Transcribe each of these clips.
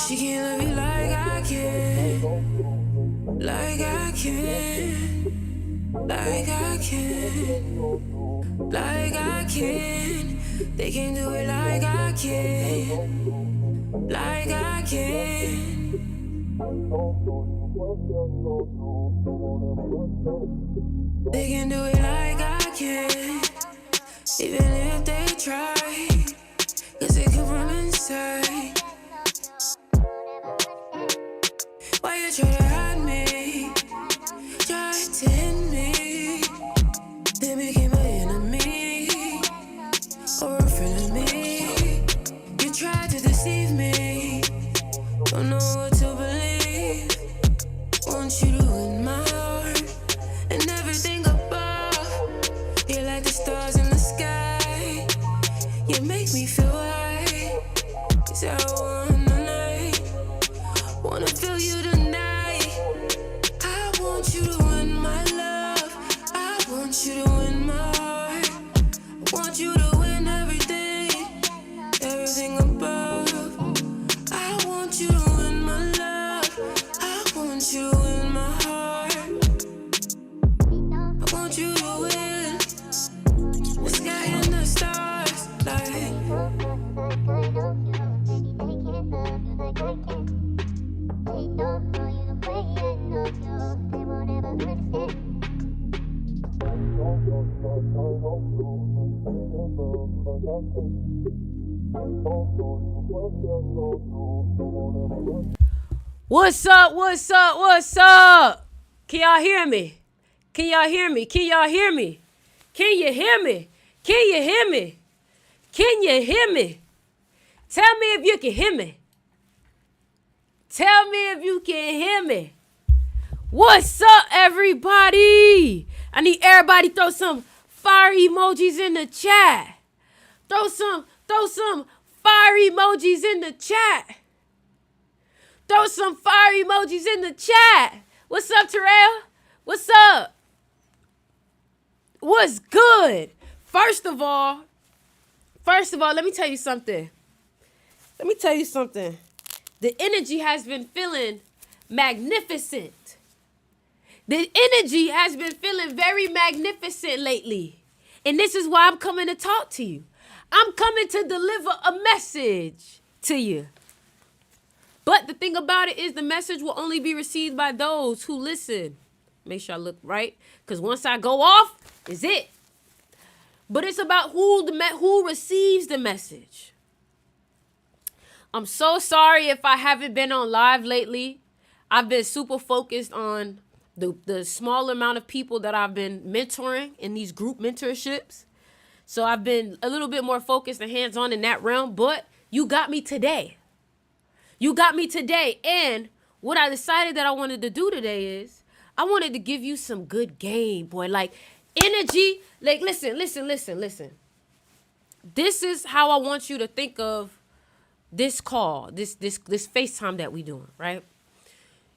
She can't love you like I can. Like I can. Like I can. Like I can. They can do it like I can. Like I can. They can do it like I can. Even if they try. Cause it could from inside. Why you try to hide me? Try to hit me. Then became an enemy. Or a friend of me. You tried to deceive me. Don't know what to believe. Want you to win my heart. And everything above. You're like the stars in the sky. You make me feel high. 'Cause I wanna feel you tonight. I want you to win my love. I want you to win my heart. I want you to win everything. Everything above. I want you to win my love. I want you to win my heart. I want you to win the sky and the stars. Like what's up? What's up? What's up? Can y'all hear me? Can y'all hear me? Can y'all hear me? Can you hear me? Can you hear me? Can you hear me? Tell me if you can hear me. Tell me if you can hear me. What's up, everybody? I need everybody throw some fire emojis in the chat. Throw some fire emojis in the chat. Throw some fire emojis in the chat. What's up, Terrell? What's up? What's good? First of all, let me tell you something. The energy has been feeling magnificent. The energy has been feeling very magnificent lately. And this is why I'm coming to talk to you. I'm coming to deliver a message to you. But the thing about it is the message will only be received by those who listen. Make sure I look right. Because once I go off, is it. But it's about who receives the message. I'm so sorry if I haven't been on live lately. I've been super focused on the small amount of people that I've been mentoring in these group mentorships. So I've been a little bit more focused and hands-on in that realm. But you got me today. And what I decided that I wanted to do today is I wanted to give you some good game, boy. Like energy. Like listen. This is how I want you to think of this call, this FaceTime that we doing, right?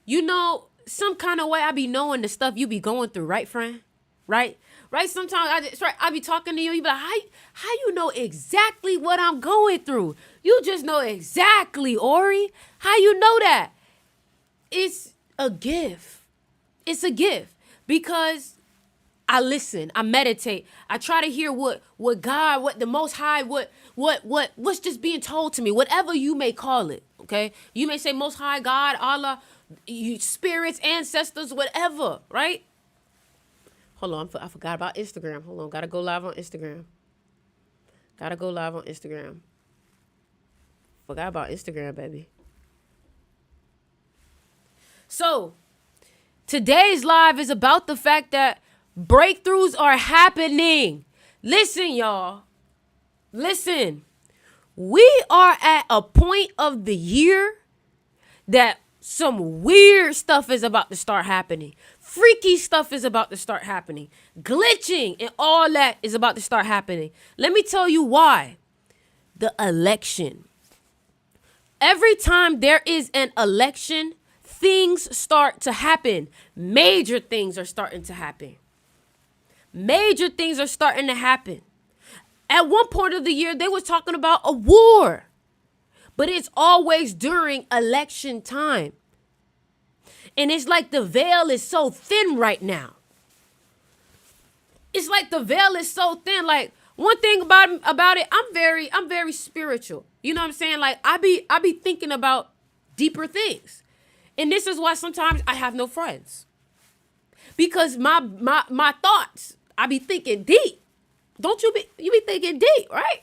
You know, some kind of way I be knowing the stuff you be going through, right, friend? Right? Sometimes I be talking to you, you be like, how you know exactly what I'm going through? You just know exactly, Ori. How you know that? It's a gift. It's a gift because I listen, I meditate, I try to hear what God, what the Most High, what's just being told to me, whatever you may call it, okay? You may say Most High, God, Allah, you spirits, ancestors, whatever, right? Hold on, I forgot about Instagram. Hold on, gotta go live on Instagram. Forgot about Instagram, baby. So, today's live is about the fact that breakthroughs are happening. Listen, y'all. Listen. We are at a point of the year that some weird stuff is about to start happening. Freaky stuff is about to start happening. Glitching and all that is about to start happening. Let me tell you why. The election. Every time there is an election, things start to happen. Major things are starting to happen. At one point of the year, they was talking about a war. but it's always during election time. And it's like the veil is so thin right now. It's like the veil is so thin. Like, one thing about it, I'm very spiritual. You know what I'm saying? Like, I be thinking about deeper things. And this is why sometimes I have no friends. Because my thoughts, I be thinking deep. Don't you be thinking deep, right?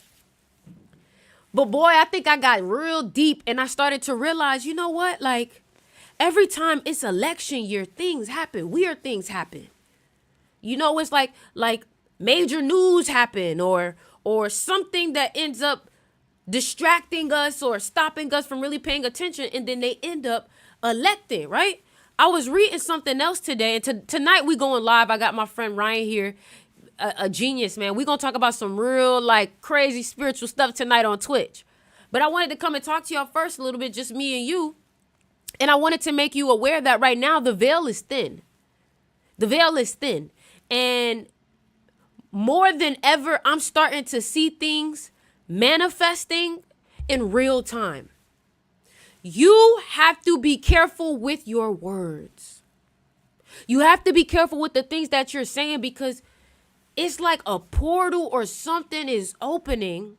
But boy, I think I got real deep and I started to realize, you know what? Like, every time it's election year, things happen. Weird things happen. You know, it's like major news happen or something that ends up distracting us or stopping us from really paying attention, and then they end up electing, right? I was reading something else today, and tonight we going live. I got my friend Ryan here, a genius, man. We're going to talk about some real, like, crazy spiritual stuff tonight on Twitch. But I wanted to come and talk to y'all first a little bit, just me and you. And I wanted to make you aware that right now the veil is thin. The veil is thin. And more than ever, I'm starting to see things manifesting in real time. You have to be careful with your words. You have to be careful with the things that you're saying, because it's like a portal or something is opening.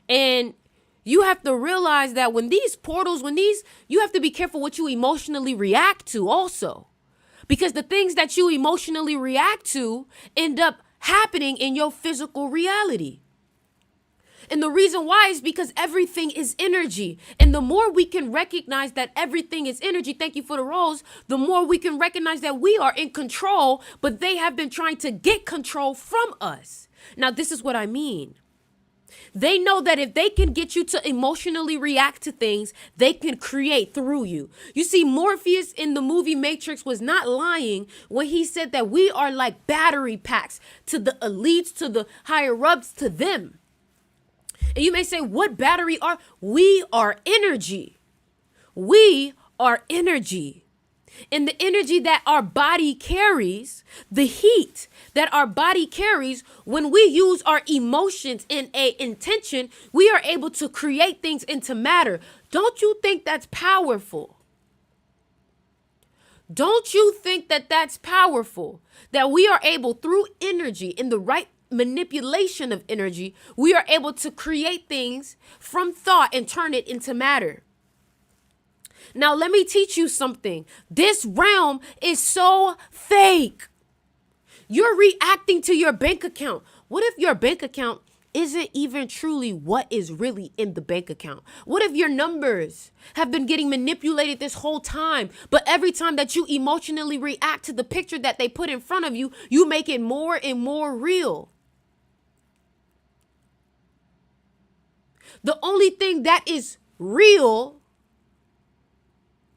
And you have to realize that when these portals, you have to be careful what you emotionally react to also. Because the things that you emotionally react to end up happening in your physical reality. And the reason why is because everything is energy. And the more we can recognize that everything is energy, thank you for the rose, the more we can recognize that we are in control, but they have been trying to get control from us. Now, this is what I mean. They know that if they can get you to emotionally react to things, they can create through you. You see, Morpheus in the movie Matrix was not lying when he said that we are like battery packs to the elites, to the higher ups, to them. And you may say, what battery are? We are energy. We are energy. And the energy that our body carries, the heat that our body carries, when we use our emotions in a intention, we are able to create things into matter. Don't you think that's powerful? Don't you think that that's powerful? That we are able, through energy, in the right manipulation of energy, we are able to create things from thought and turn it into matter. Now, let me teach you something. This realm is so fake. You're reacting to your bank account. What if your bank account isn't even truly what is really in the bank account? What if your numbers have been getting manipulated this whole time, but every time that you emotionally react to the picture that they put in front of you, you make it more and more real? The only thing that is real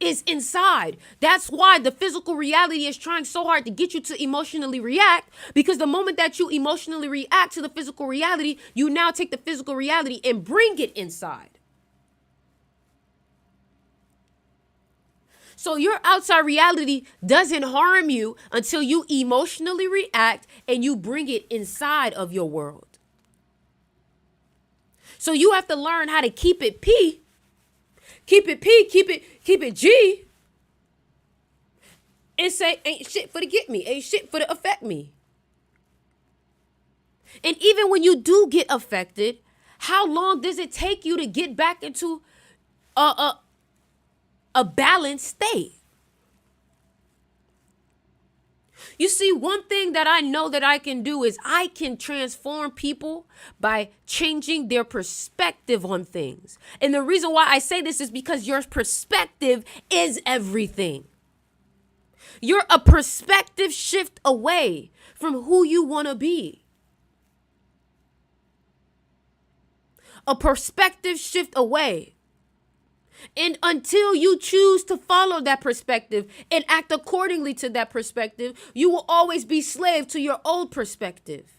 is inside. That's why the physical reality is trying so hard to get you to emotionally react, because the moment that you emotionally react to the physical reality, you now take the physical reality and bring it inside. So your outside reality doesn't harm you until you emotionally react and you bring it inside of your world. So you have to learn how to keep it P. Keep it P, keep it G. And say, ain't shit for to get me, ain't shit for to affect me. And even when you do get affected, how long does it take you to get back into a balanced state? You see, one thing that I know that I can do is I can transform people by changing their perspective on things. And the reason why I say this is because your perspective is everything. You're a perspective shift away from who you want to be. A perspective shift away. And until you choose to follow that perspective and act accordingly to that perspective, you will always be slave to your old perspective.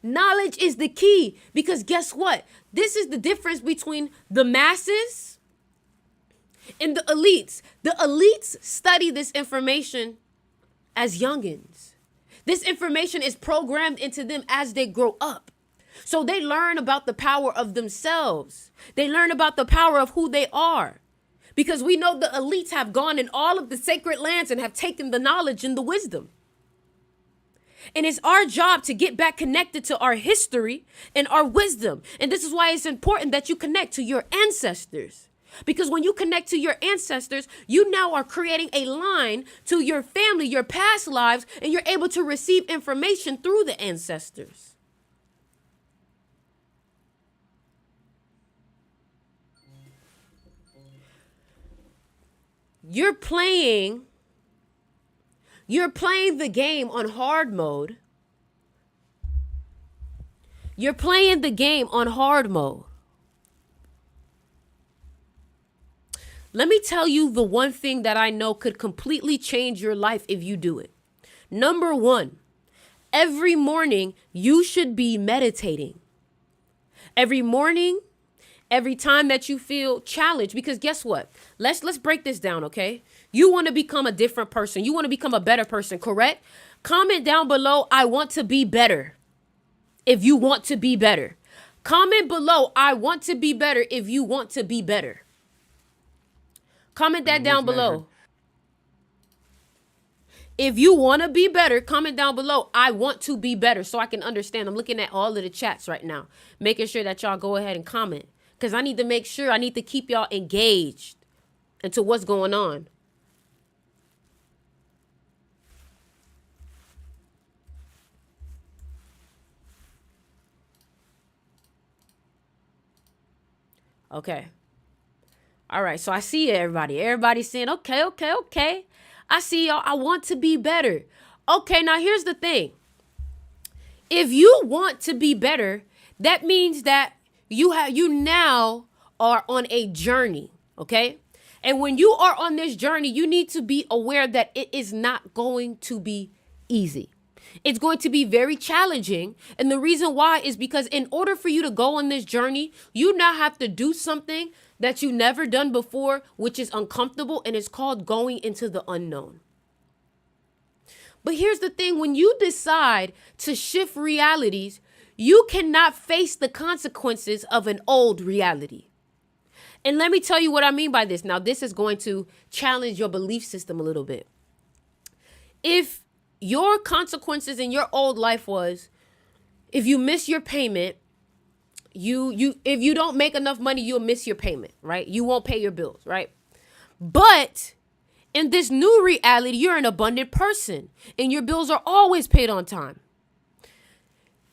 Knowledge is the key, because guess what? This is the difference between the masses and the elites. The elites study this information as youngins. This information is programmed into them as they grow up. So they learn about the power of themselves. They learn about the power of who they are. Because we know the elites have gone in all of the sacred lands and have taken the knowledge and the wisdom. And it's our job to get back connected to our history and our wisdom. And this is why it's important that you connect to your ancestors. Because when you connect to your ancestors, you now are creating a line to your family, your past lives, and you're able to receive information through the ancestors. You're playing the game on hard mode. You're playing the game on hard mode. Let me tell you the one thing that I know could completely change your life if you do it. Number one, every morning you should be meditating. Every morning, every time that you feel challenged, because guess what? Let's break this down, okay? You want to become a different person. You want to become a better person, correct? Comment down below, I want to be better. If you want to be better. Comment below, I want to be better if you want to be better. Comment that down below. If you want to be better, comment down below, I want to be better, so I can understand. I'm looking at all of the chats right now, making sure that y'all go ahead and comment. Because I need to make sure, I need to keep y'all engaged into what's going on. Okay. All right. So I see everybody. Everybody's saying, okay. I see y'all. I want to be better. Okay. Now here's the thing. If you want to be better, that means that you now are on a journey. Okay. And when you are on this journey, you need to be aware that it is not going to be easy. It's going to be very challenging. And the reason why is because in order for you to go on this journey, you now have to do something that you never done before, which is uncomfortable, and it's called going into the unknown. But here's the thing, when you decide to shift realities, you cannot face the consequences of an old reality. And let me tell you what I mean by this. Now, this is going to challenge your belief system a little bit. If your consequences in your old life was, if you miss your payment, if you don't make enough money, you'll miss your payment, right? You won't pay your bills, right? But in this new reality, you're an abundant person and your bills are always paid on time.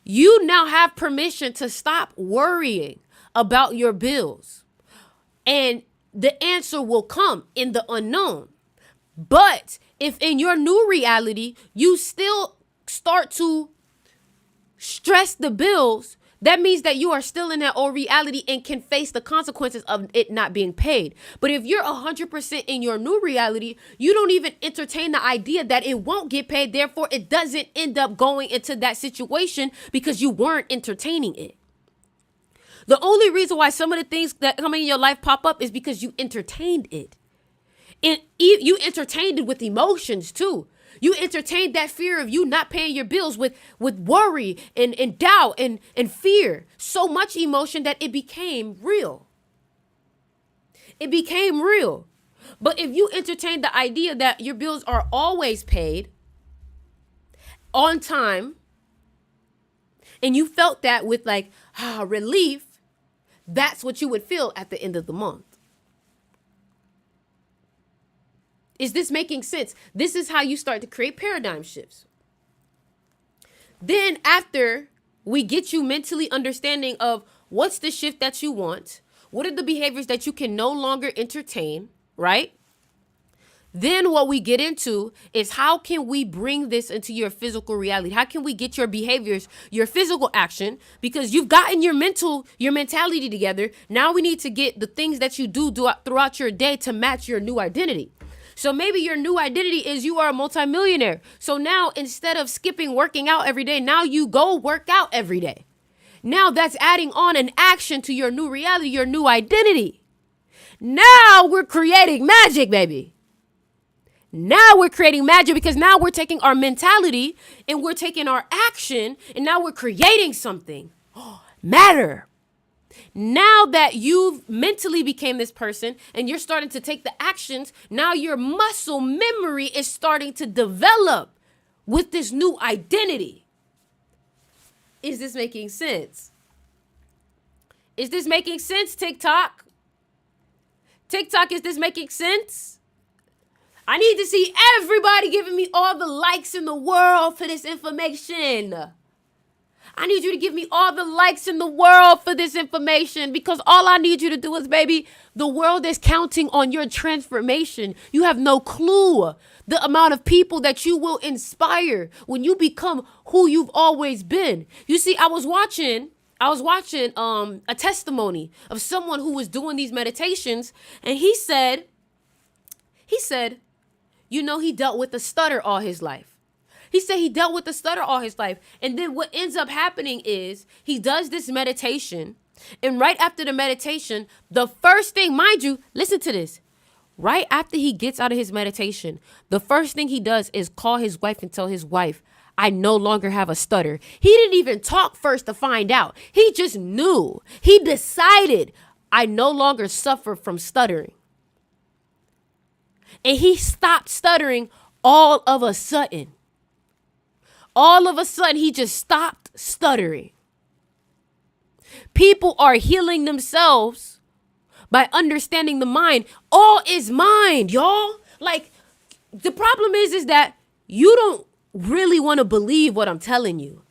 You now have permission to stop worrying about your bills. And the answer will come in the unknown. But if in your new reality, you still start to stress the bills, that means that you are still in that old reality and can face the consequences of it not being paid. But if you're 100% in your new reality, you don't even entertain the idea that it won't get paid. Therefore, it doesn't end up going into that situation because you weren't entertaining it. The only reason why some of the things that come in your life pop up is because you entertained it. And you entertained it with emotions too. You entertained that fear of you not paying your bills with worry and doubt and fear. So much emotion that it became real. It became real. But if you entertain the idea that your bills are always paid on time, and you felt that with relief, that's what you would feel at the end of the month. Is this making sense? This is how you start to create paradigm shifts. Then after we get you mentally understanding of what's the shift that you want, what are the behaviors that you can no longer entertain, right? Then what we get into is how can we bring this into your physical reality? How can we get your behaviors, your physical action? Because you've gotten your mentality together. Now we need to get the things that you do throughout your day to match your new identity. So maybe your new identity is you are a multimillionaire. So now instead of skipping working out every day, now you go work out every day. Now that's adding on an action to your new reality, your new identity. Now we're creating magic, baby. Now we're creating magic because now we're taking our mentality and we're taking our action and now we're creating something. matter. Now that you've mentally became this person and you're starting to take the actions, now your muscle memory is starting to develop with this new identity. Is this making sense? Is this making sense, TikTok? TikTok, is this making sense? I need to see everybody giving me all the likes in the world for this information. I need you to give me all the likes in the world for this information, because all I need you to do is, baby, the world is counting on your transformation. You have no clue the amount of people that you will inspire when you become who you've always been. You see, I was watching a testimony of someone who was doing these meditations, and he said, you know, he dealt with a stutter all his life. He said he dealt with a stutter all his life. And then what ends up happening is he does this meditation. And right after the meditation, the first thing, mind you, listen to this. Right after he gets out of his meditation, the first thing he does is call his wife and tell his wife, I no longer have a stutter. He didn't even talk first to find out. He just knew. He decided, I no longer suffer from stuttering. And he stopped stuttering all of a sudden. All of a sudden, he just stopped stuttering. People are healing themselves by understanding the mind. All is mind, y'all. Like, the problem is that you don't really want to believe what I'm telling you.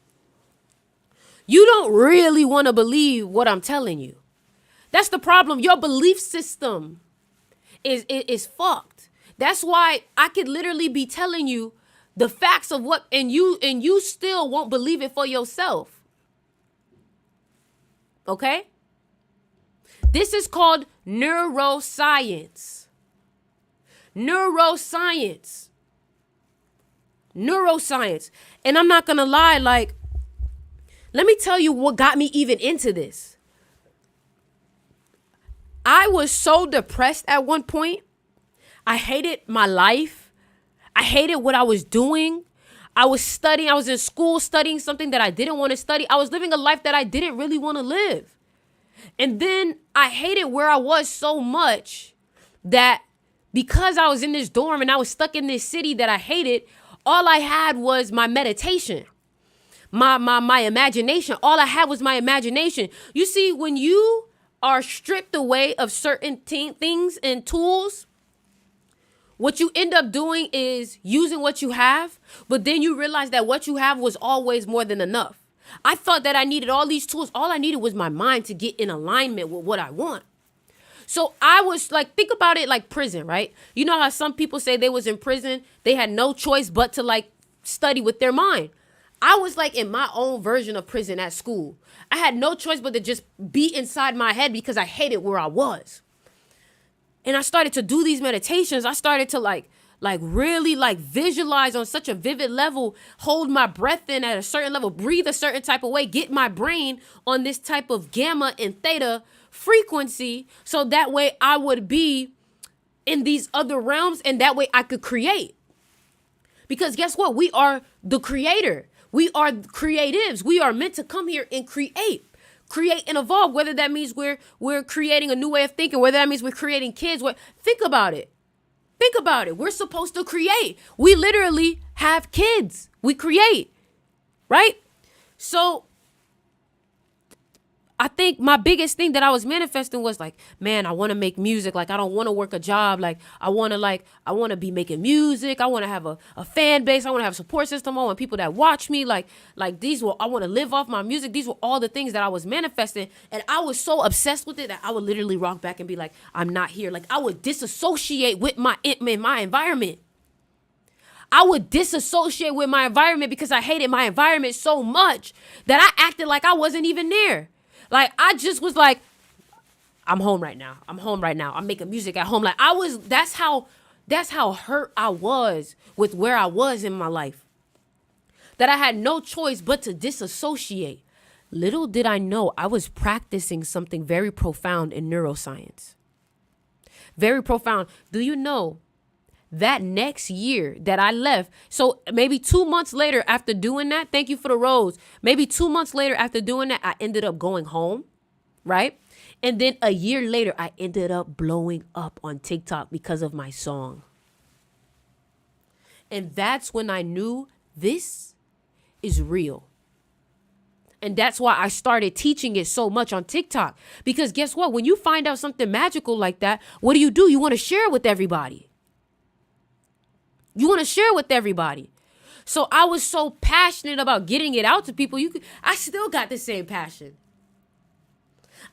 You don't really want to believe what I'm telling you. That's the problem. Your belief system is fucked. That's why I could literally be telling you the facts of what, and you still won't believe it for yourself. Okay? This is called neuroscience. Neuroscience. Neuroscience. And I'm not gonna lie, like, let me tell you what got me even into this. I was so depressed at one point. I hated my life. I hated what I was doing. I was studying. I was in school studying something that I didn't want to study. I was living a life that I didn't really want to live. And then I hated where I was so much that because I was in this dorm and I was stuck in this city that I hated, all I had was my meditation, my imagination. All I had was my imagination. You see, when you are stripped away of certain things and tools, what you end up doing is using what you have, but then you realize that what you have was always more than enough. I thought that I needed all these tools. All I needed was my mind to get in alignment with what I want. So I was like, think about it like prison, right? You know how some people say they was in prison, they had no choice but to like study with their mind. I was like in my own version of prison at school. I had no choice but to just be inside my head because I hated where I was. And I started to do these meditations. I started to like really like visualize on such a vivid level, hold my breath in at a certain level, breathe a certain type of way, get my brain on this type of gamma and theta frequency. So that way I would be in these other realms and that way I could create. Because guess what? We are the creator. We are creatives. We are meant to come here and create and evolve, whether that means we're creating a new way of thinking, whether that means we're creating kids. Think about it. We're supposed to create. We literally have kids. We create, right? So I think my biggest thing that I was manifesting was like, man, I want to make music. Like, I don't want to work a job. Like, I want to be making music. I want to have a fan base. I want to have a support system. I want people that watch me. I want to live off my music. These were all the things that I was manifesting. And I was so obsessed with it that I would literally rock back and be like, I'm not here. Like, I would disassociate with my environment. I would disassociate with my environment because I hated my environment so much that I acted like I wasn't even there. Like, I just was like, I'm home right now. I'm making music at home. Like, that's how hurt I was with where I was in my life. That I had no choice but to disassociate. Little did I know I was practicing something very profound in neuroscience. Very profound. Do you know that next year that I left, so maybe 2 months later after doing that, thank you for the rose. Maybe 2 months later after doing that, I ended up going home, right? And then a year later, I ended up blowing up on TikTok because of my song. And that's when I knew this is real. And that's why I started teaching it so much on TikTok. Because guess what? When you find out something magical like that, what do? You want to share it with everybody. You want to share it with everybody. So I was so passionate about getting it out to people. I still got the same passion.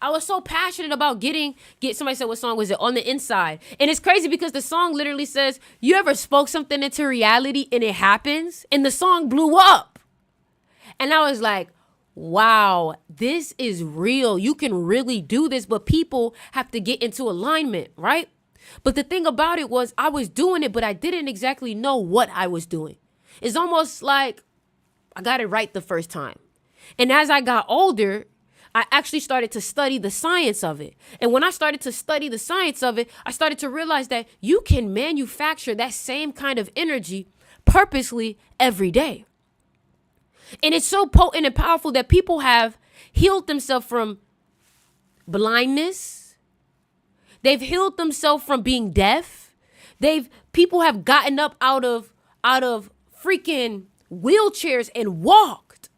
I was so passionate about somebody said, what song was it? On the Inside. And it's crazy because the song literally says, you ever spoke something into reality and it happens? And the song blew up. And I was like, wow, this is real. You can really do this, but people have to get into alignment, right? But the thing about it was I was doing it, but I didn't exactly know what I was doing. It's almost like I got it right the first time. And as I got older, I actually started to study the science of it. And when I started to study the science of it, I started to realize that you can manufacture that same kind of energy purposely every day. And it's so potent and powerful that people have healed themselves from blindness. They've healed themselves from being deaf. People have gotten up out of freaking wheelchairs and walked.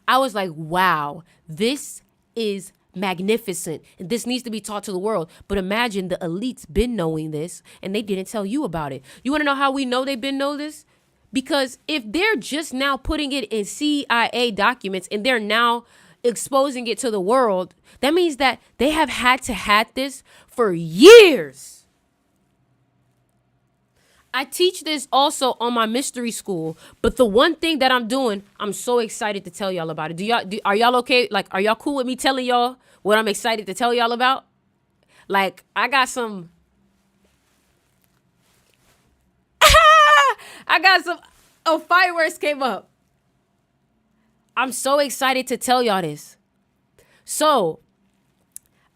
I was like, wow, this is magnificent. And this needs to be taught to the world. But imagine the elites been knowing this and they didn't tell you about it. You want to know how we know they've been know this? Because if they're just now putting it in CIA documents and they're now exposing it to the world, that means that they have had this for years. I teach this also on my mystery school, but the one thing that I'm doing, I'm so excited to tell y'all about it. Are y'all okay? Like, are y'all cool with me telling y'all what I'm excited to tell y'all about? Like, I got some fireworks came up. I'm so excited to tell y'all this. So,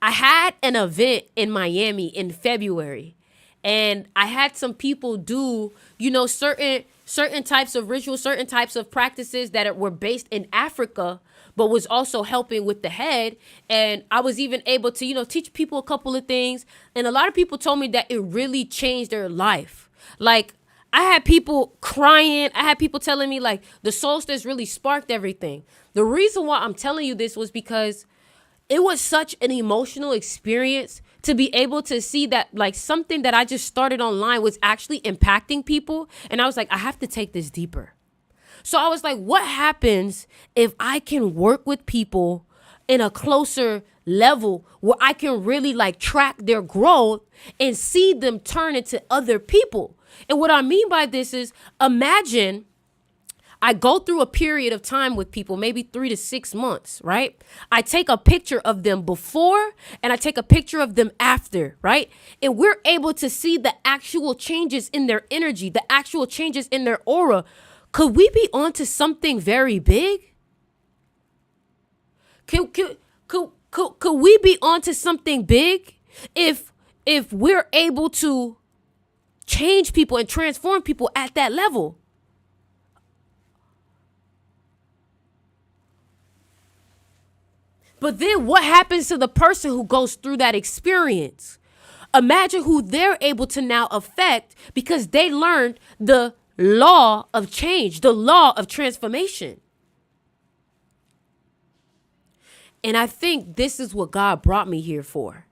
I had an event in Miami in February. And I had some people do, certain types of rituals, certain types of practices that were based in Africa, but was also helping with the head. And I was even able to, teach people a couple of things. And a lot of people told me that it really changed their life. Like, I had people crying. I had people telling me, like, the solstice really sparked everything. The reason why I'm telling you this was because it was such an emotional experience to be able to see that, like, something that I just started online was actually impacting people. And I was like, I have to take this deeper. So I was like, what happens if I can work with people in a closer level where I can really, like, track their growth and see them turn into other people? And what I mean by this is, imagine I go through a period of time with people, maybe 3 to 6 months, right? I take a picture of them before and I take a picture of them after, right? And we're able to see the actual changes in their energy, the actual changes in their aura. Could we be onto something very big? Could we be onto something big if we're able to change people and transform people at that level? But then what happens to the person who goes through that experience? Imagine who they're able to now affect because they learned the law of change, the law of transformation. And I think this is what God brought me here for.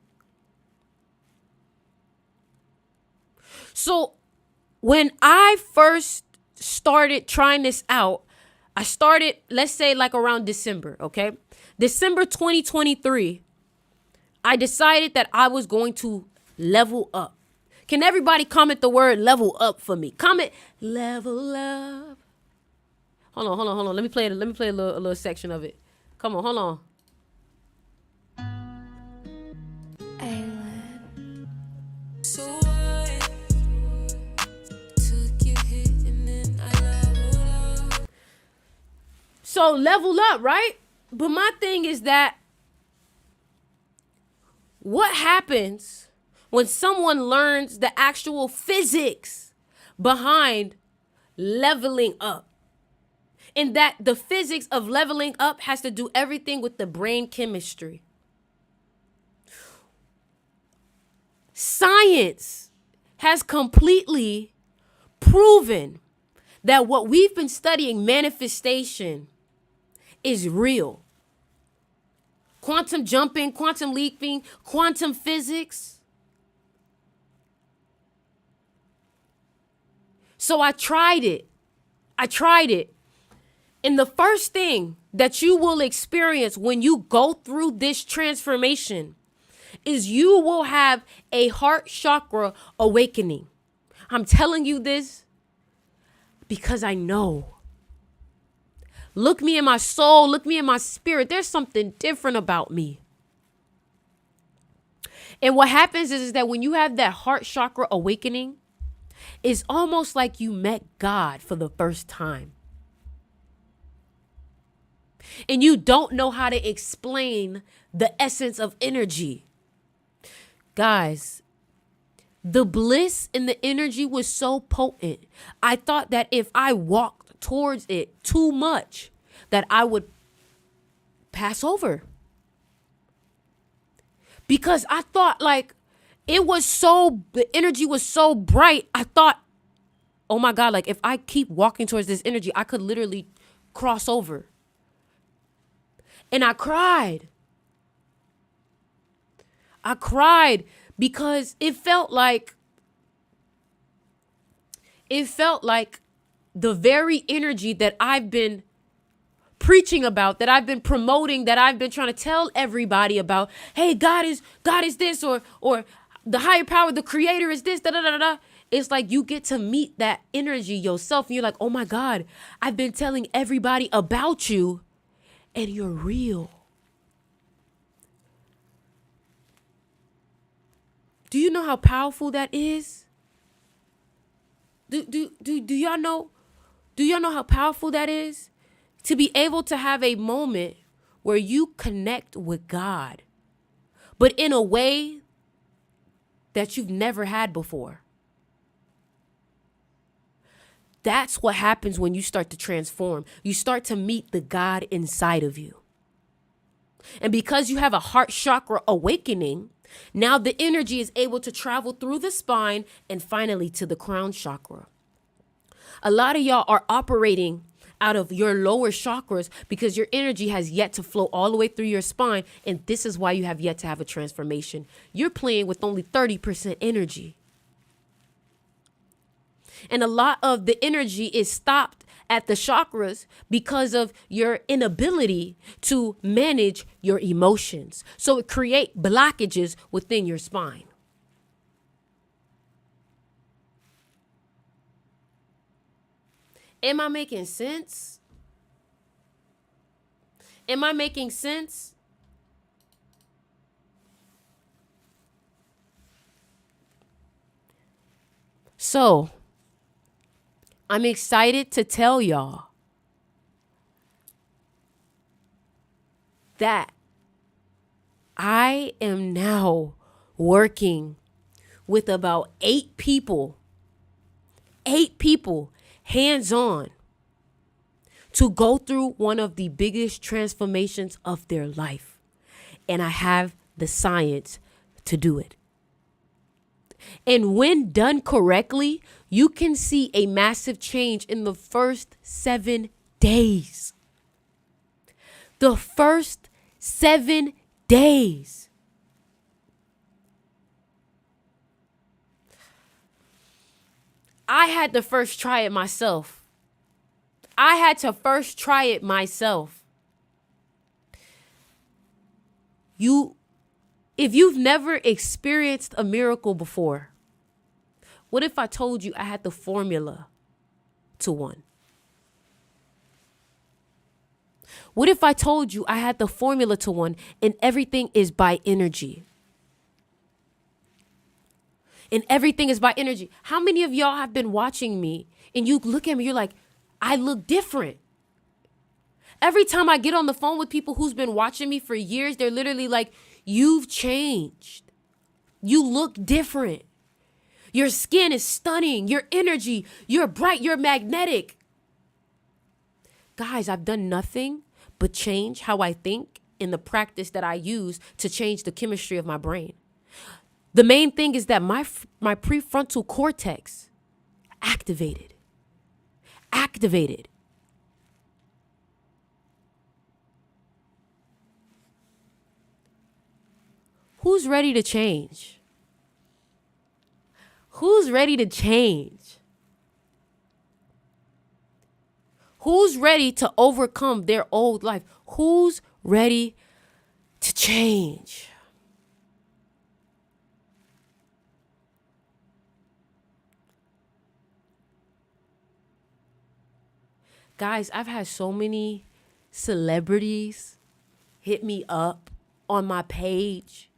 So when I first started trying this out, I started, let's say, like around December, okay? December 2023, I decided that I was going to level up. Can everybody comment the word level up for me? Comment level up. Hold on. Let me play a little section of it. Come on, hold on. So I took your hit and then I leveled up. So level up, right? But my thing is that what happens when someone learns the actual physics behind leveling up. And that the physics of leveling up has to do everything with the brain chemistry. Science has completely proven that what we've been studying, manifestation, is real. Quantum jumping, quantum leaping, quantum physics. So I tried it. And the first thing that you will experience when you go through this transformation is you will have a heart chakra awakening. I'm telling you this because I know. Look me in my soul, look me in my spirit. There's something different about me. And what happens is that when you have that heart chakra awakening, it's almost like you met God for the first time. And you don't know how to explain the essence of energy. Guys, the bliss in the energy was so potent. I thought that if I walked towards it too much, that I would pass over. Because I thought like the energy was so bright. I thought, oh my God, like if I keep walking towards this energy, I could literally cross over. And I cried. Because it felt like the very energy that I've been preaching about, that I've been promoting, that I've been trying to tell everybody about. Hey, God is this, or the higher power, the creator is this, da da da da. It's like you get to meet that energy yourself, and you're like, oh my God, I've been telling everybody about you, and you're real. Do you know how powerful that is? Do y'all know? Do y'all know how powerful that is? To be able to have a moment where you connect with God, but in a way that you've never had before. That's what happens when you start to transform. You start to meet the God inside of you. And because you have a heart chakra awakening, now the energy is able to travel through the spine and finally to the crown chakra. A lot of y'all are operating out of your lower chakras because your energy has yet to flow all the way through your spine. And this is why you have yet to have a transformation. You're playing with only 30% energy. And a lot of the energy is stopped at the chakras because of your inability to manage your emotions. So it creates blockages within your spine. Am I making sense? Am I making sense? So, I'm excited to tell y'all that I am now working with about 8 people, hands-on, to go through one of the biggest transformations of their life. And I have the science to do it. And when done correctly, you can see a massive change in the first 7 days. The first 7 days. I had to first try it myself. If you've never experienced a miracle before, what if I told you I had the formula to one? What if I told you I had the formula to one and everything is by energy? And everything is by energy. How many of y'all have been watching me and you look at me, you're like, I look different. Every time I get on the phone with people who's been watching me for years, they're literally like, you've changed. You look different. Your skin is stunning. Your energy, you're bright, you're magnetic. Guys, I've done nothing but change how I think in the practice that I use to change the chemistry of my brain. The main thing is that my prefrontal cortex activated. Who's ready to change? Who's ready to change? Who's ready to overcome their old life? Who's ready to change? Guys, I've had so many celebrities hit me up on my page,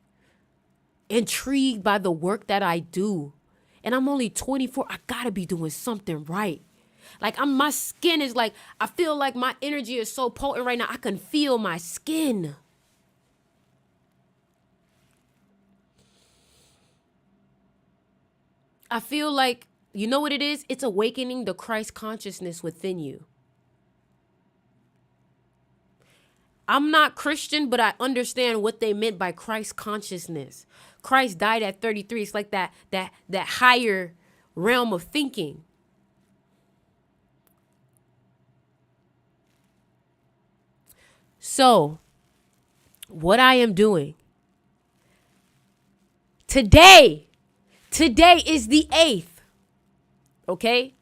intrigued by the work that I do. And I'm only 24. I gotta be doing something right. Like my skin is like, I feel like my energy is so potent right now. I can feel my skin. I feel like, you know what it is? It's awakening the Christ consciousness within you. I'm not Christian, but I understand what they meant by Christ consciousness. Christ died at 33. It's like that higher realm of thinking. So, what I am doing today is the 8th. Okay?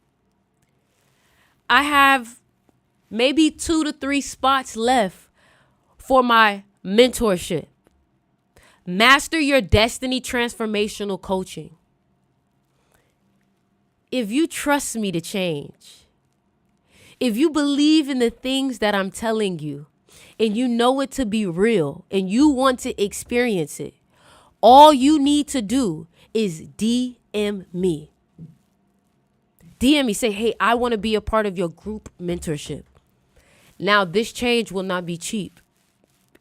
I have maybe 2 to 3 spots left for my mentorship. Master Your Destiny Transformational Coaching. If you trust me to change, if you believe in the things that I'm telling you, and you know it to be real, and you want to experience it, all you need to do is DM me. DM me, say, hey, I want to be a part of your group mentorship. Now, this change will not be cheap.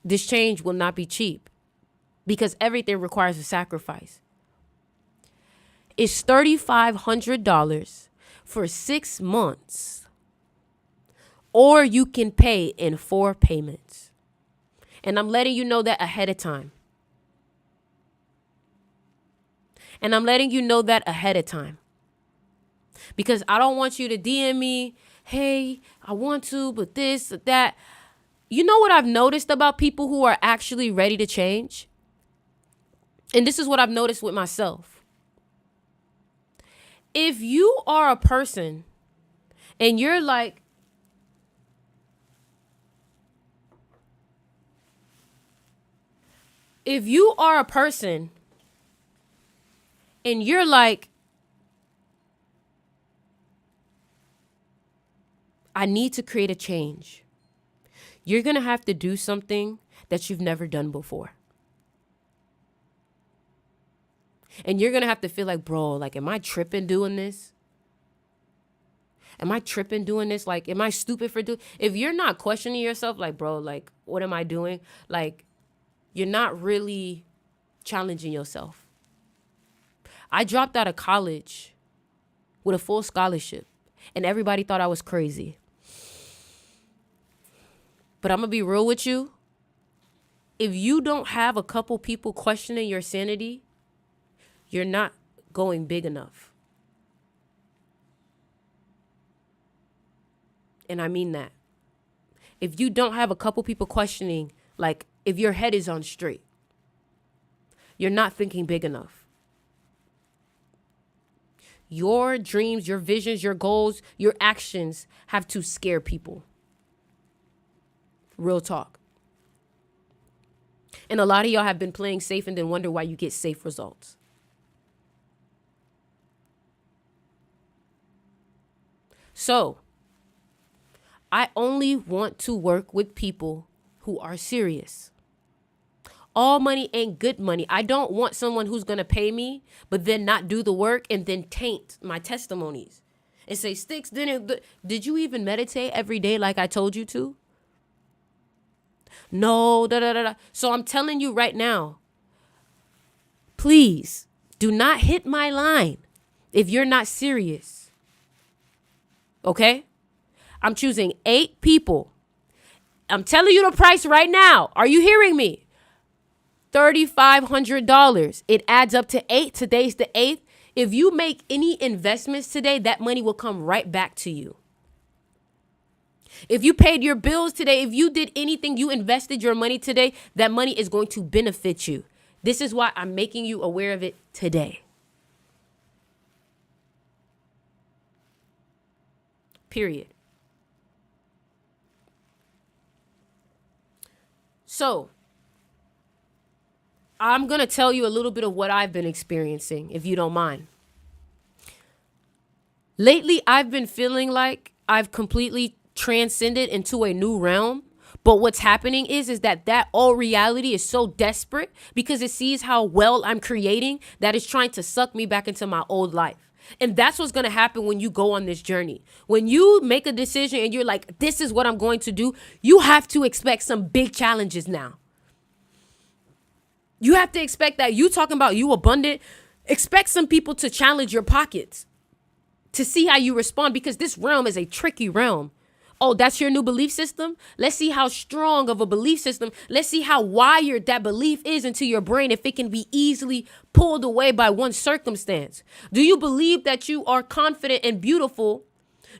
This change will not be cheap because everything requires a sacrifice. It's $3,500 for 6 months, or you can pay in 4 payments. And I'm letting you know that ahead of time. Because I don't want you to DM me, hey, I want to, but this, that. You know what I've noticed about people who are actually ready to change? And this is what I've noticed with myself. If you are a person and you're like, I need to create a change. You're going to have to do something that you've never done before. And you're going to have to feel like, bro, like, am I tripping doing this? Like, am I stupid for doing? If you're not questioning yourself, like, bro, like, what am I doing? Like, you're not really challenging yourself. I dropped out of college with a full scholarship, and everybody thought I was crazy. But I'm going to be real with you. If you don't have a couple people questioning your sanity, you're not going big enough. And I mean that. If you don't have a couple people questioning, like, if your head is on straight, you're not thinking big enough. Your dreams, your visions, your goals, your actions have to scare people. Real talk. And a lot of y'all have been playing safe and then wonder why you get safe results. So, I only want to work with people who are serious. All money ain't good money. I don't want someone who's going to pay me, but then not do the work and then taint my testimonies and say, Sticks, did you even meditate every day like I told you to? No, So I'm telling you right now, Please do not hit my line if you're not serious. Okay? I'm choosing 8 people. I'm telling you the price right now. Are you hearing me? $3,500. It adds up to 8. Today's the 8th. If you make any investments today, that money will come right back to you. If you paid your bills today, if you did anything, you invested your money today, that money is going to benefit you. This is why I'm making you aware of it today. Period. So, I'm going to tell you a little bit of what I've been experiencing, if you don't mind. Lately, I've been feeling like I've completely transcended into a new realm. But what's happening is that old reality is so desperate because it sees how well I'm creating that it's trying to suck me back into my old life. And that's what's going to happen when you go on this journey. When you make a decision and you're like, this is what I'm going to do, you have to expect some big challenges now. You have to expect that. You talking about you abundant, expect some people to challenge your pockets to see how you respond, because this realm is a tricky realm. Oh, that's your new belief system? Let's see how strong of a belief system. Let's see how wired that belief is into your brain if it can be easily pulled away by one circumstance. Do you believe that you are confident and beautiful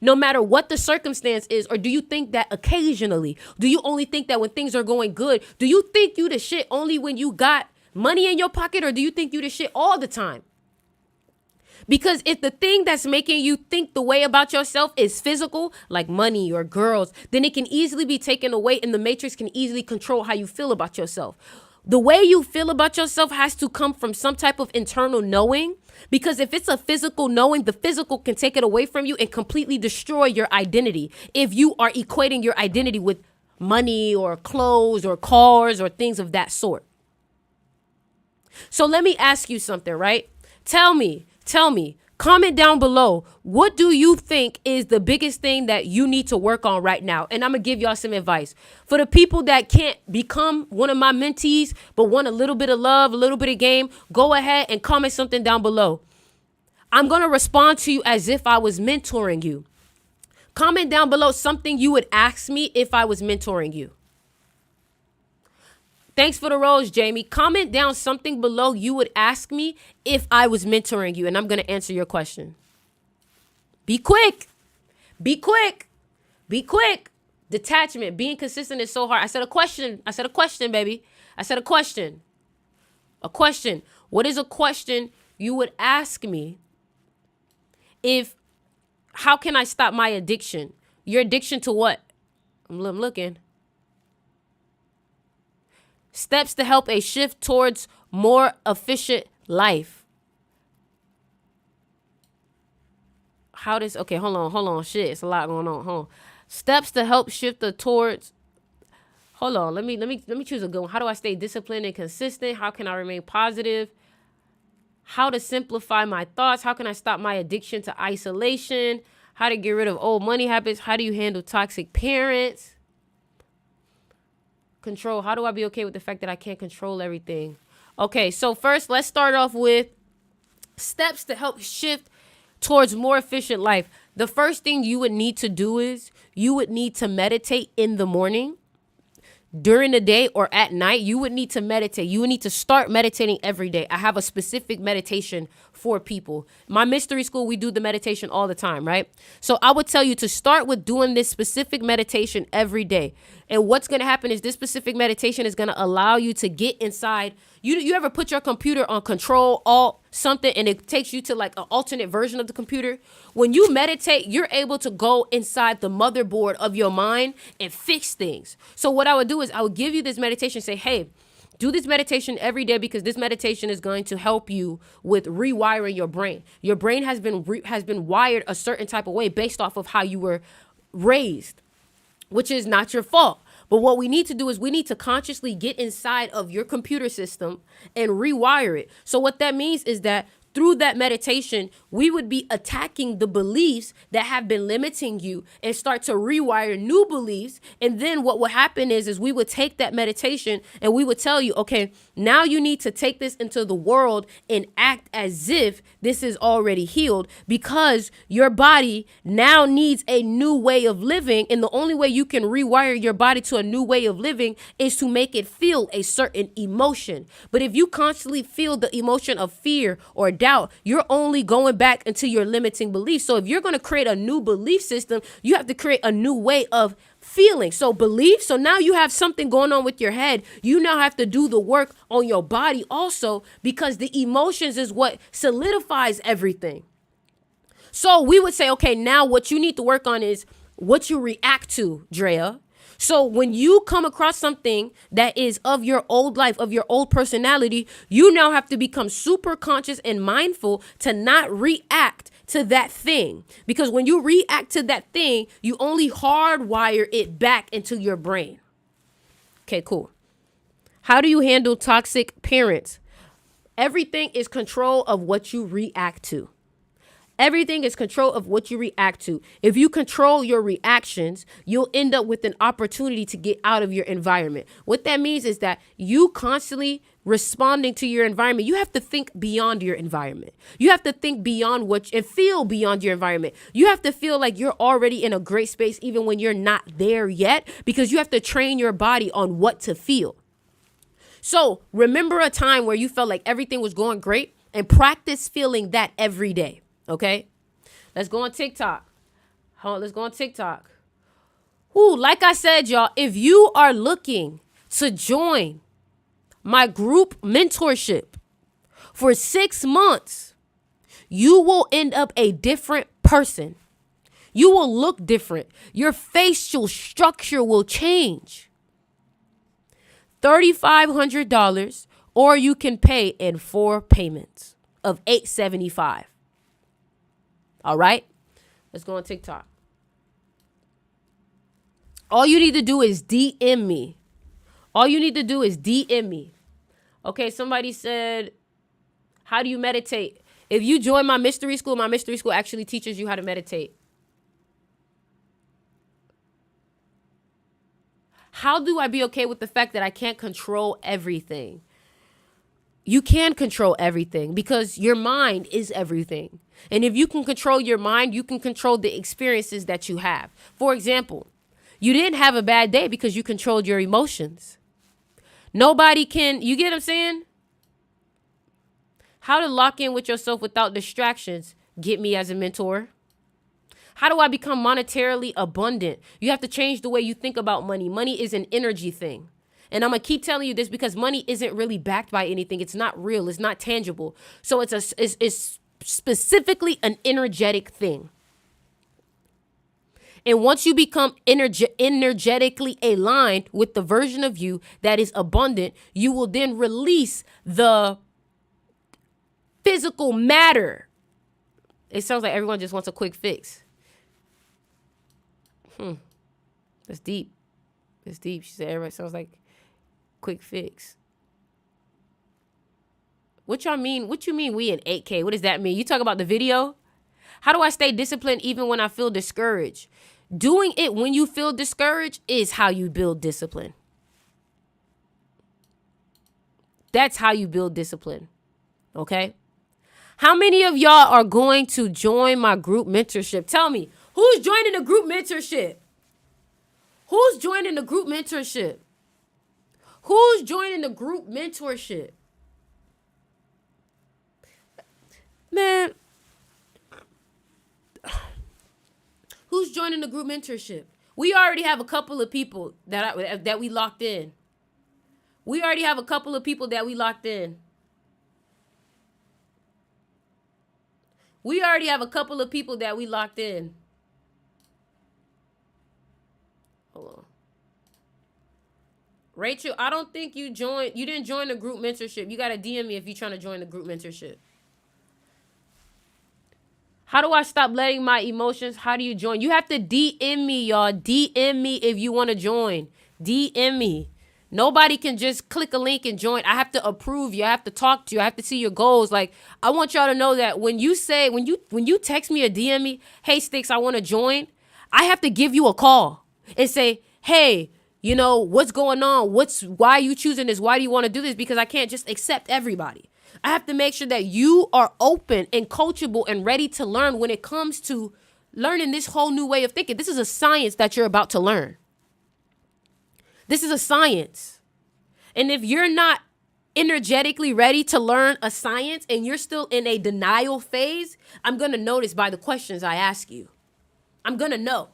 no matter what the circumstance is? Or do you think that occasionally? Do you only think that when things are going good? Do you think you the shit only when you got money in your pocket? Or do you think you the shit all the time? Because if the thing that's making you think the way about yourself is physical, like money or girls, then it can easily be taken away, and the matrix can easily control how you feel about yourself. The way you feel about yourself has to come from some type of internal knowing, because if it's a physical knowing, the physical can take it away from you and completely destroy your identity. If you are equating your identity with money or clothes or cars or things of that sort. So let me ask you something, right? Tell me, comment down below. What do you think is the biggest thing that you need to work on right now? And I'm going to give y'all some advice. For the people that can't become one of my mentees, but want a little bit of love, a little bit of game, go ahead and comment something down below. I'm going to respond to you as if I was mentoring you. Comment down below something you would ask me if I was mentoring you. Thanks for the rose, Jamie. Comment down something below you would ask me if I was mentoring you, and I'm going to answer your question. Be quick. Be quick. Be quick. Detachment. Being consistent is so hard. I said a question, baby. I said a question. A question. What is a question you would ask me if, how can I stop my addiction? Your addiction to what? I'm looking. Steps to help a shift towards more efficient life. Okay, hold on. Shit, it's a lot going on. Hold on. Steps to help shift towards, hold on. Let me choose a good one. How do I stay disciplined and consistent? How can I remain positive? How to simplify my thoughts? How can I stop my addiction to isolation? How to get rid of old money habits? How do you handle toxic parents? Control. How do I be okay with the fact that I can't control everything? Okay, so first, let's start off with steps to help shift towards more efficient life. The first thing you would need to do is you would need to meditate in the morning. During the day or at night, you would need to meditate. You would need to start meditating every day. I have a specific meditation for people. My mystery school, we do the meditation all the time, right? So I would tell you to start with doing this specific meditation every day. And what's going to happen is this specific meditation is going to allow you to get inside. You ever put your computer on control, alt, something, and it takes you to like an alternate version of the computer? When you meditate, you're able to go inside the motherboard of your mind and fix things. So what I would do is I would give you this meditation, say, hey, do this meditation every day, because this meditation is going to help you with rewiring your brain. Your brain has been wired a certain type of way based off of how you were raised, which is not your fault. But what we need to do is we need to consciously get inside of your computer system and rewire it. So what that means is that through that meditation, we would be attacking the beliefs that have been limiting you and start to rewire new beliefs. And then what would happen is we would take that meditation and we would tell you, okay, now you need to take this into the world and act as if this is already healed, because your body now needs a new way of living. And the only way you can rewire your body to a new way of living is to make it feel a certain emotion. But if you constantly feel the emotion of fear or doubt, you're only going back into your limiting beliefs. So if you're going to create a new belief system, you have to create a new way of feeling. So belief. So now you have something going on with your head. You now have to do the work on your body also, because the emotions is what solidifies everything. So we would say, okay, now what you need to work on is what you react to, Drea. So when you come across something that is of your old life, of your old personality, you now have to become super conscious and mindful to not react to that thing. Because when you react to that thing, you only hardwire it back into your brain. Okay, cool. How do you handle toxic parents? Everything is control of what you react to. Everything is control of what you react to. If you control your reactions, you'll end up with an opportunity to get out of your environment. What that means is that you constantly responding to your environment. You have to think beyond your environment. You have to think beyond and feel beyond your environment. You have to feel like you're already in a great space even when you're not there yet, because you have to train your body on what to feel. So remember a time where you felt like everything was going great, and practice feeling that every day. Okay, let's go on TikTok. Let's go on TikTok. Ooh, like I said, y'all, if you are looking to join my group mentorship for 6 months, you will end up a different person. You will look different. Your facial structure will change. $3,500, or you can pay in 4 payments of $875. All right, let's go on TikTok. All you need to do is DM me. All you need to do is DM me. Okay, somebody said, how do you meditate? If you join my mystery school actually teaches you how to meditate. How do I be okay with the fact that I can't control everything? You can control everything because your mind is everything. And if you can control your mind, you can control the experiences that you have. For example, you didn't have a bad day because you controlled your emotions. Nobody can, you get what I'm saying? How to lock in with yourself without distractions. Get me as a mentor. How do I become monetarily abundant? You have to change the way you think about money. Money is an energy thing. And I'm going to keep telling you this because money isn't really backed by anything. It's not real. It's not tangible. So it's specifically an energetic thing. And once you become energetically aligned with the version of you that is abundant, you will then release the physical matter. It sounds like everyone just wants a quick fix. That's deep. It's deep. She said everybody sounds like quick fix. What y'all mean? What you mean we in 8K? What does that mean? You talk about the video? How do I stay disciplined even when I feel discouraged? Doing it when you feel discouraged is how you build discipline. That's how you build discipline. Okay? How many of y'all are going to join my group mentorship? Tell me, who's joining the group mentorship? Who's joining the group mentorship? Who's joining the group mentorship? Man, who's joining the group mentorship? We already have a couple of people that we locked in. We already have a couple of people that we locked in. We already have a couple of people that we locked in. Hold on. Rachel, I don't think you didn't join the group mentorship. You got to DM me if you're trying to join the group mentorship. How do I stop letting my emotions? How do you join? You have to DM me, y'all. DM me if you want to join. DM me. Nobody can just click a link and join. I have to approve you. I have to talk to you. I have to see your goals. Like, I want y'all to know that when you text me or DM me, hey, Sticks, I want to join, I have to give you a call and say, hey, you know, what's going on? Why are you choosing this? Why do you want to do this? Because I can't just accept everybody. I have to make sure that you are open and coachable and ready to learn when it comes to learning this whole new way of thinking. This is a science that you're about to learn. This is a science. And if you're not energetically ready to learn a science and you're still in a denial phase, I'm going to notice by the questions I ask you. I'm going to know.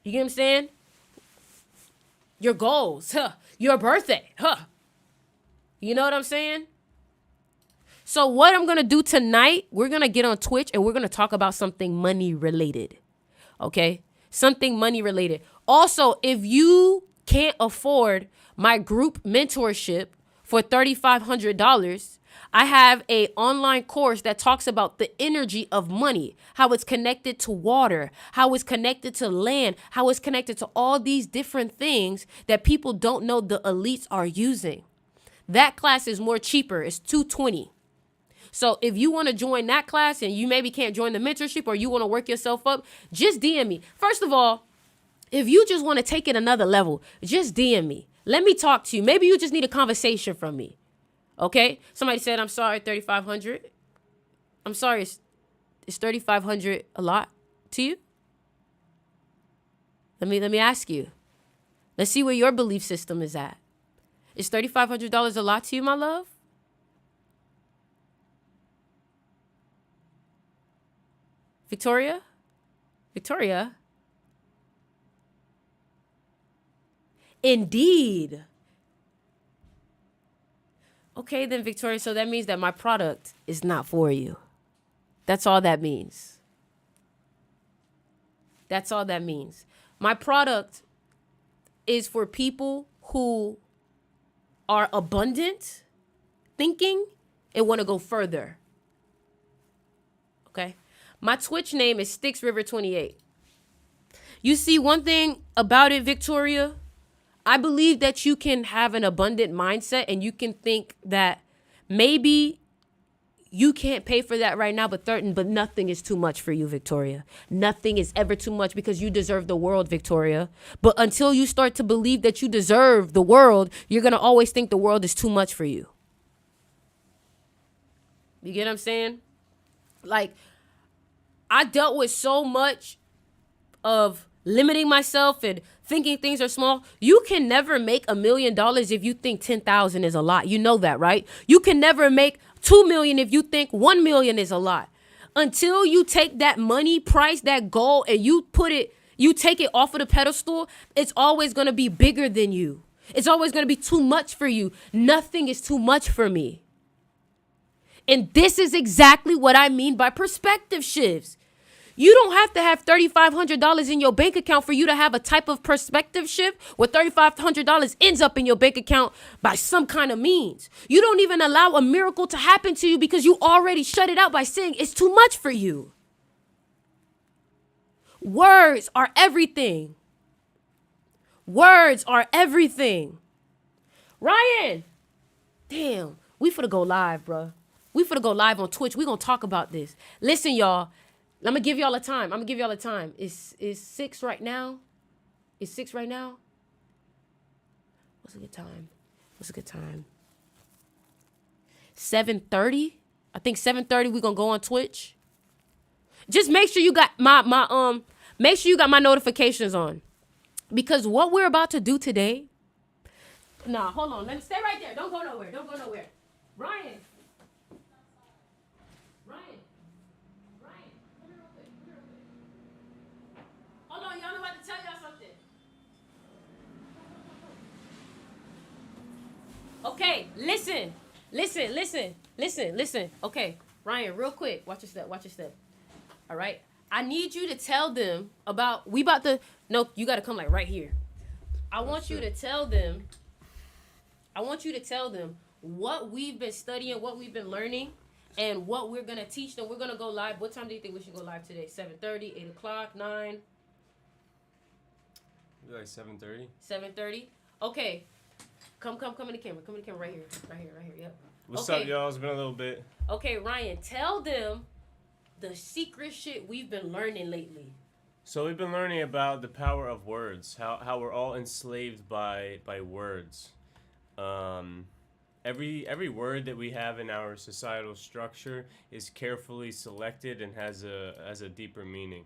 You get what I'm saying? Your goals, your birthday, You know what I'm saying? So what I'm going to do tonight, we're going to get on Twitch and we're going to talk about something money related. Okay? Something money related. Also, if you can't afford my group mentorship for $3,500, I have an online course that talks about the energy of money, how it's connected to water, how it's connected to land, how it's connected to all these different things that people don't know the elites are using. That class is more cheaper. It's $220. So if you want to join that class and you maybe can't join the mentorship or you want to work yourself up, just DM me. First of all, if you just want to take it another level, just DM me. Let me talk to you. Maybe you just need a conversation from me. Okay? Somebody said, I'm sorry, 3,500. I'm sorry, is 3,500 a lot to you? Let me ask you. Let's see where your belief system is at. Is $3,500 a lot to you, my love? Victoria? Victoria? Indeed. Okay, then, Victoria, so that means that my product is not for you. That's all that means. That's all that means. My product is for people who are abundant thinking and want to go further. Okay? My Twitch name is StixRiver28. You see, one thing about it, Victoria, I believe that you can have an abundant mindset and you can think that maybe you can't pay for that right now, but nothing is too much for you, Victoria. Nothing is ever too much because you deserve the world, Victoria. But until you start to believe that you deserve the world, you're going to always think the world is too much for you. You get what I'm saying? Like, I dealt with so much of limiting myself and thinking things are small. You can never make $1 million if you think 10,000 is a lot. You know that, right? You can never make 2 million if you think 1 million is a lot. Until you take that money price, that goal, and you take it off of the pedestal, it's always going to be bigger than you. It's always going to be too much for you. Nothing is too much for me. And this is exactly what I mean by perspective shifts. You don't have to have $3,500 in your bank account for you to have a type of perspective shift where $3,500 ends up in your bank account by some kind of means. You don't even allow a miracle to happen to you because you already shut it out by saying it's too much for you. Words are everything. Words are everything. Ryan, damn, we finna go live, bro. We finna go live on Twitch. We gonna talk about this. Listen, y'all. I'm gonna give y'all a time. It's 6 right now. It's 6 right now. What's a good time? 7:30. I think 7:30. We gonna go on Twitch. Just make sure you got make sure you got my notifications on, because what we're about to do today. Nah, hold on. Let me stay right there. Don't go nowhere. Ryan. Hold on, y'all. I'm about to tell y'all something. Okay, listen. Okay, Ryan, real quick. Watch your step. All right? I need you to tell them about, no, you got to come like right here. I want you to tell them what we've been studying, what we've been learning, and what we're going to teach them. We're going to go live. What time do you think we should go live today? 7:30, 8 o'clock, 9? Maybe like 7:30. 7:30? Okay. Come in the camera. Come in the camera right here. Right here. Yep. What's Okay. up, y'all? It's been a little bit. Okay, Ryan, tell them the secret shit we've been learning lately. So we've been learning about the power of words, how we're all enslaved by words. Every word that we have in our societal structure is carefully selected and has a deeper meaning.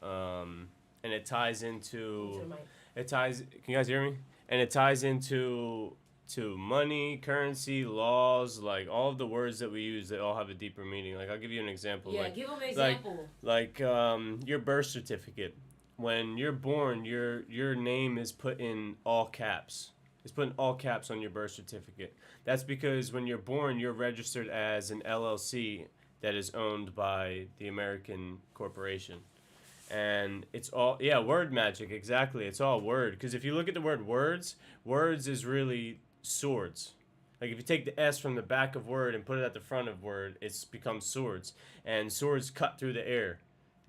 And it ties into can you guys hear me? And it ties into money, currency, laws, like all of the words that we use, they all have a deeper meaning. Like I'll give you an example. Yeah, like, give them an example. Like your birth certificate. When you're born, your name is put in all caps. It's put in all caps on your birth certificate. That's because when you're born, you're registered as an LLC that is owned by the American corporation. And it's all, word magic, exactly. It's all word. Because if you look at the word words is really swords. Like if you take the S from the back of word and put it at the front of word, it's becomes swords. And swords cut through the air.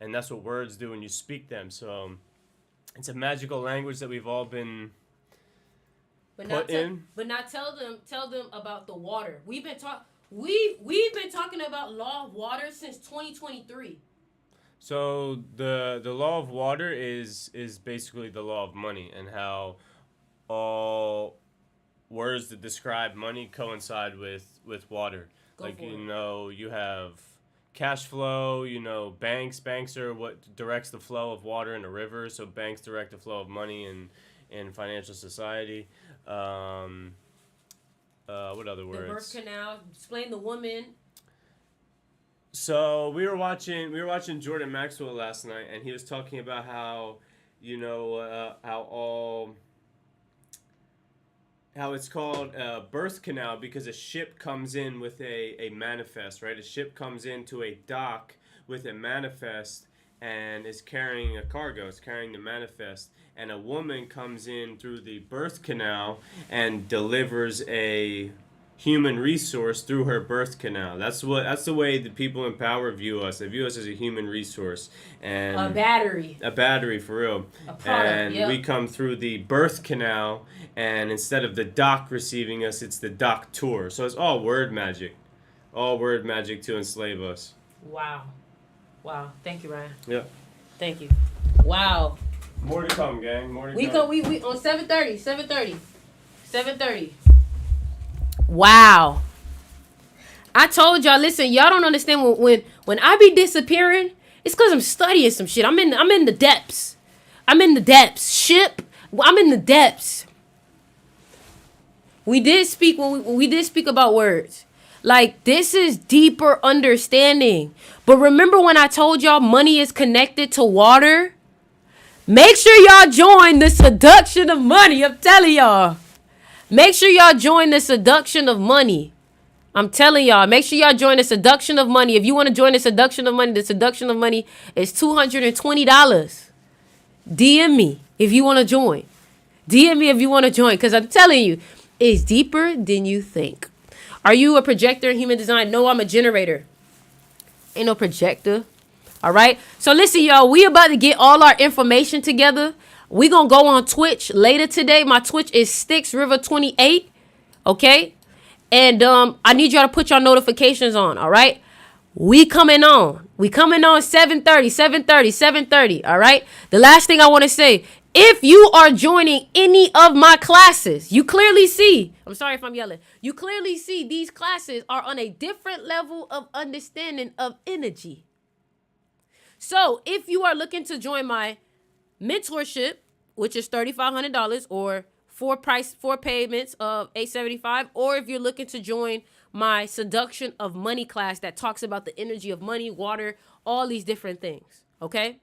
And that's what words do when you speak them. So it's a magical language that we've all been put in. But now tell them about the water. We've been talking about law of water since 2023. So the law of water is basically the law of money, and how all words that describe money coincide with water. You have cash flow, banks are what directs the flow of water in a river, so banks direct the flow of money in financial society. What other words? The birth canal. Explain the woman. So we were watching Jordan Maxwell last night, and he was talking about how it's called a birth canal because a ship comes in with a manifest, right? A ship comes into a dock with a manifest and is carrying a cargo. It's carrying the manifest, and a woman comes in through the birth canal and delivers a human resource through her birth canal. That's the way the people in power view us. They view us as a human resource and a battery for real. A product, and we come through the birth canal, and instead of the dock receiving us, it's the doctor. So it's all word magic to enslave us. Wow. Thank you, Ryan. Yeah. Thank you. Wow. More to come, gang. More to come. We on 7:30. Wow. I told y'all, listen, y'all don't understand when I be disappearing, it's because I'm studying some shit. I'm in the depths. I'm in the depths. I'm in the depths. We did speak about words. Like, this is deeper understanding. But remember when I told y'all money is connected to water? Make sure y'all join the seduction of money. I'm telling y'all. Make sure y'all join the seduction of money. I'm telling y'all, make sure y'all join the seduction of money. If you want to join the seduction of money is $220. DM me if you want to join. Because I'm telling you, it's deeper than you think. Are you a projector in human design? No, I'm a generator. Ain't no projector. All right. So listen, y'all, we about to get all our information together. We gonna go on Twitch later today. My Twitch is Styx River 28. Okay. And I need y'all to put your notifications on. All right. We coming on 7:30. All right. The last thing I want to say, if you are joining any of my classes, you clearly see, I'm sorry if I'm yelling, you clearly see these classes are on a different level of understanding of energy. So if you are looking to join my mentorship, which is $3,500 or four payments of $875, or if you're looking to join my seduction of money class that talks about the energy of money, water, all these different things. Okay.